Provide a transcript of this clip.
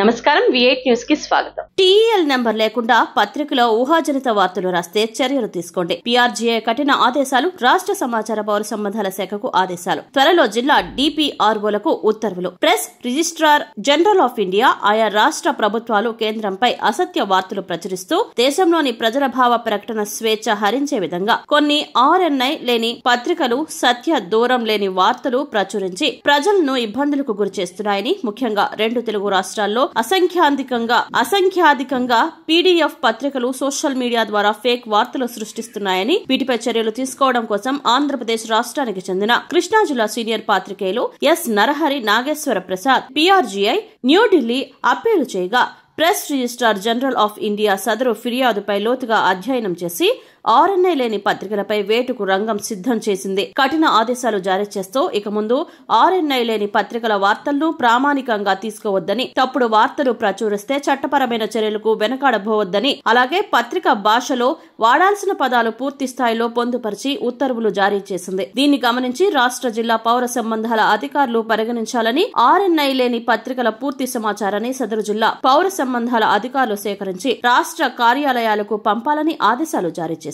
నమస్కారం, V8 news కి స్వాగతం. టీఎల్ నెంబర్ లేకుండా పత్రికలో ఊహాజనిత వార్తలు రాస్తే చర్యలు తీసుకోండి. PRGA కఠిన ఆదేశాలు. రాష్ట్ర సమాచార పౌర సంబంధాల శాఖకు ఆదేశాలు. త్వరలో జిల్లా DPROలకు ఉత్తర్వులు. Press registrar general of India ఆయా రాష్ట్ర ప్రభుత్వాలు కేంద్రంపై అసత్య వార్తలు ప్రచురిస్తూ దేశంలోని ప్రజల భావ ప్రకటన స్వేచ్ఛ హరించే విధంగా కొన్ని RNI లేని పత్రికలు సత్య దూరం లేని వార్తలు ప్రచురించి ప్రజలను ఇబ్బందులకు గురి చేస్తున్నాయని, ముఖ్యంగా 2 తెలుగు రాష్ట్రాల్లో అసంఖ్యాధికంగా PDF పత్రికలు సోషల్ మీడియా ద్వారా ఫేక్ వార్తలు సృష్టిస్తున్నాయని, వీటిపై చర్యలు తీసుకోవడం కోసం ఆంధ్రప్రదేశ్ రాష్ట్రానికి చెందిన కృష్ణా జిల్లా సీనియర్ పాత్రికేయులు S Narahari Nageswara Prasad PRGI New Delhi appeal చేయగా press registrar general of India సదరు ఫిర్యాదుపై లోతుగా అధ్యయనం చేసి RNI లేని పత్రికలపై వేటుకు రంగం సిద్ధం చేసింది. కఠిన ఆదేశాలు జారీ చేస్తూ ఇక ముందు RNI లేని పత్రికల వార్తలను ప్రామాణికంగా తీసుకోవద్దని, తప్పుడు వార్తలు ప్రచురిస్తే చట్టపరమైన చర్యలకు వెనకాడబోవద్దని, అలాగే పత్రిక భాషలో వాడాల్సిన పదాలు పూర్తి స్థాయిలో పొందుపరిచి ఉత్తర్వులు జారీ చేసింది. దీన్ని గమనించి రాష్ట్ర జిల్లా పౌర సంబంధాల అధికారులు పరిగణించాలని, RNI లేని పత్రికల పూర్తి సమాచారాన్ని సదరు జిల్లా పౌర సంబంధాల అధికారులు సేకరించి రాష్ట్ర కార్యాలయాలకు పంపాలని ఆదేశాలు జారీ చేసింది.